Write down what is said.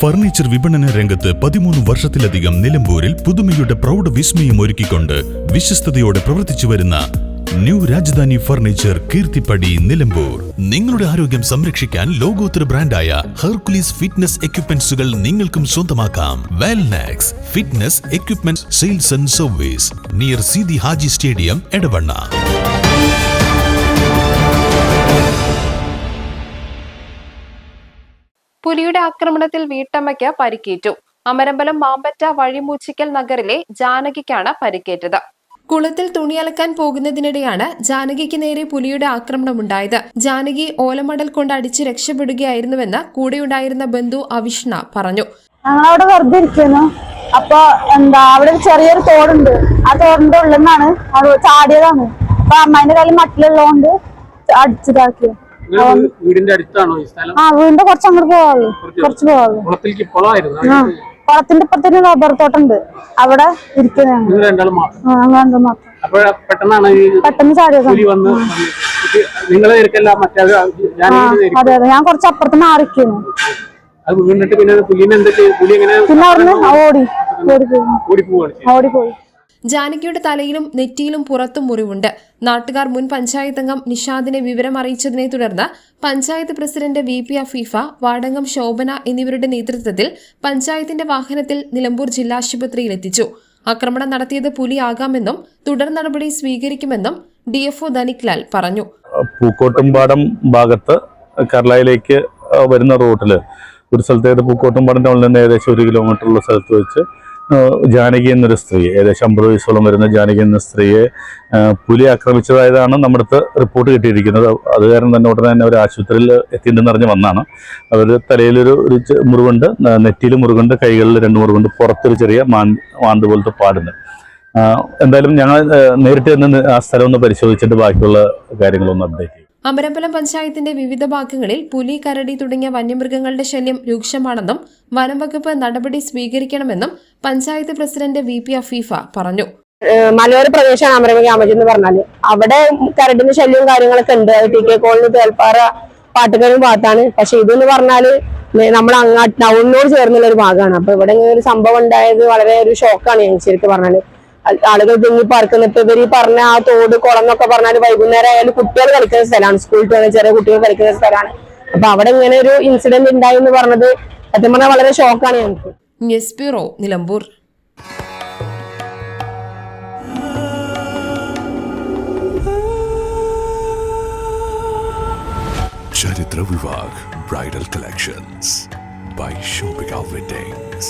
Furniture വിപണന രംഗത്ത് 13 വർഷത്തിലധികം നിലമ്പൂരിൽ പുതുമയുടെ പ്രൗഢ വിസ്മയം ഒരുക്കിക്കൊണ്ട് വിശ്വസ്തയോടെ പ്രവർത്തിച്ചു വരുന്ന ന്യൂ രാജധാനി ഫർണിച്ചർ കീർത്തിപ്പടി നിലമ്പൂർ. നിങ്ങളുടെ ആരോഗ്യം സംരക്ഷിക്കാൻ ലോകോത്തര ബ്രാൻഡായ ഹെർക്കുലീസ് ഫിറ്റ്നസ് എക്യുപ്മെന്റ്സുകൾ നിങ്ങൾക്കും സ്വന്തമാക്കാം. Wellnex fitness equipment sales and service near Seethi Haji stadium, Edavanna. പുലിയുടെ ആക്രമണത്തിൽ വീട്ടമ്മയ്ക്ക് പരിക്കേറ്റു. അമരമ്പലം മാമ്പറ്റ വഴിമൂച്ചിക്കൽ നഗറിലെ ജാനകിക്കാണ് പരിക്കേറ്റത്. കുളത്തിൽ തുണിയലക്കാൻ പോകുന്നതിനിടെയാണ് ജാനകിക്ക് നേരെ പുലിയുടെ ആക്രമണമുണ്ടായത്. ജാനകി ഓലമടൽ കൊണ്ട് അടിച്ച് രക്ഷപ്പെടുകയായിരുന്നുവെന്ന് കൂടെയുണ്ടായിരുന്ന ബന്ധു അവിഷ്ണ പറഞ്ഞു. ഞങ്ങളവിടെ വെറുതെ ഇരിക്കുന്നു. അപ്പൊ അവിടെ ചെറിയൊരു തോടുണ്ട്. ആ തോടിന്റെ ഉള്ളിൽ നിന്നാണ് ചാടിയതാണ്. അപ്പൊ അമ്മേന്റെ കയ്യിൽ മട്ടിലുള്ളതുകൊണ്ട് അടിച്ചിതാക്കി. വീടിന്റെ അടുത്താണോ ഈ സ്ഥലം? വീടിന്റെ കുറച്ച് അങ്ങോട്ട് പോവാള്ളൂ. കുളത്തിന്റെ ഇപ്പുറത്തൊരു റബ്ബർ തോട്ടുണ്ട്. അവിടെ ഇരിക്കുന്നത് പെട്ടെന്ന് ചാടിയത്. അതെ അതെ, ഞാൻ കുറച്ച് അപ്പുറത്ത് മാറിക്കുന്നു. പിന്നെ അവിടുന്ന് ഓടിപ്പോയി. ജാനകിയുടെ തലയിലും നെറ്റിയിലും പുറത്തും മുറിവുണ്ട്. നാട്ടുകാർ മുൻ പഞ്ചായത്ത് അംഗം നിഷാദിനെ വിവരം അറിയിച്ചതിനെ തുടർന്ന് പഞ്ചായത്ത് പ്രസിഡന്റ് VP അഫീഫ, വാർഡംഗം ശോഭന എന്നിവരുടെ നേതൃത്വത്തിൽ പഞ്ചായത്തിന്റെ വാഹനത്തിൽ നിലമ്പൂർ ജില്ലാശുപത്രിയിൽ എത്തിച്ചു. ആക്രമണം നടത്തിയത് പുലിയാകാമെന്നും തുടർ നടപടി സ്വീകരിക്കുമെന്നും DFO ധനിക്ലാൽ പറഞ്ഞു. പൂക്കോട്ടുംപാടം ഭാഗത്ത് കർളയിലേക്ക് വരുന്ന റൂട്ടിൽ ഒരു സ്ഥലത്തേക്ക് പൂക്കോട്ടുംപാടം ടൗണിൽ നിന്ന് ഏകദേശം 1 കിലോമീറ്ററുള്ള സ്ഥലത്ത് വെച്ച് ജാനകി എന്നൊരു സ്ത്രീ, ഏകദേശം 50 വയസ്സോളം വരുന്ന ജാനകി എന്ന സ്ത്രീയെ പുലി ആക്രമിച്ചതായതാണ് നമ്മുടെ അടുത്ത് റിപ്പോർട്ട് കിട്ടിയിരിക്കുന്നത്. അത് കാരണം തന്നെ ഉടനെ തന്നെ അവർ ആശുപത്രിയിൽ എത്തിയിട്ടുണ്ടെന്നറിഞ്ഞ് വന്നാണ്. അവർ തലയിലൊരു മുറിവുണ്ട്, നെറ്റിയിൽ മുറിവുണ്ട്, കൈകളിൽ 2 മുറിവുണ്ട്, പുറത്തൊരു ചെറിയ മാന്ത് പോലത്തെ പാടുണ്ട്. എന്തായാലും ഞങ്ങൾ നേരിട്ട് തന്നെ ആ സ്ഥലം ഒന്ന് പരിശോധിച്ചിട്ട് ബാക്കിയുള്ള കാര്യങ്ങളൊന്ന് അപ്ഡേറ്റ് ചെയ്യും. അമരമ്പലം പഞ്ചായത്തിന്റെ വിവിധ ഭാഗങ്ങളിൽ പുലി, കരടി തുടങ്ങിയ വന്യമൃഗങ്ങളുടെ ശല്യം രൂക്ഷമാണെന്നും വനം വകുപ്പ് നടപടി സ്വീകരിക്കണമെന്നും പഞ്ചായത്ത് പ്രസിഡന്റ് VP അഫീഫ പറഞ്ഞു. മലയോര പ്രദേശമാണ് അമരമ്പലം ഗ്രാമം എന്ന് പറഞ്ഞാല്. അവിടെ കരടിന്റെ ശല്യവും കാര്യങ്ങളൊക്കെ ഉണ്ട്. TK കോളനി, തേൽപ്പാറ, പാട്ടുകാരും ഭാഗത്താണ്. പക്ഷെ ഇതെന്ന് പറഞ്ഞാല് നമ്മൾ അങ്ങാട്ട് ടൗണിനോട് ചേർന്നുള്ള ഒരു ഭാഗമാണ്. അപ്പൊ ഇവിടെ ഇങ്ങനെ ഒരു സംഭവം ഉണ്ടായത് വളരെ ഒരു ഷോക്കാണ് ഞങ്ങൾക്ക് ശരിക്കും പറഞ്ഞാല്. ആളുകൾ തിങ്ങി പാർക്കുന്നിട്ട് ഇവർ ഈ പറഞ്ഞ ആ തോട്, കുളം എന്നൊക്കെ പറഞ്ഞാൽ വൈകുന്നേരം ആയാലും കുട്ടികൾ കളിക്കുന്ന സ്ഥലമാണ്. സ്കൂളിൽ പോകുന്ന ചെറിയ കുട്ടികൾ കളിക്കുന്ന സ്ഥലമാണ്. അപ്പൊ അവിടെ ഇങ്ങനെ ഒരു ഇൻസിഡന്റ് ഉണ്ടായി എന്ന് പറഞ്ഞത് സത്യം പറഞ്ഞാൽ വളരെ ഷോക്കാണ് ഞങ്ങൾക്ക്. News bureau, Nilambur. Charithra Vivah bridal collections by Shobhika Weddings.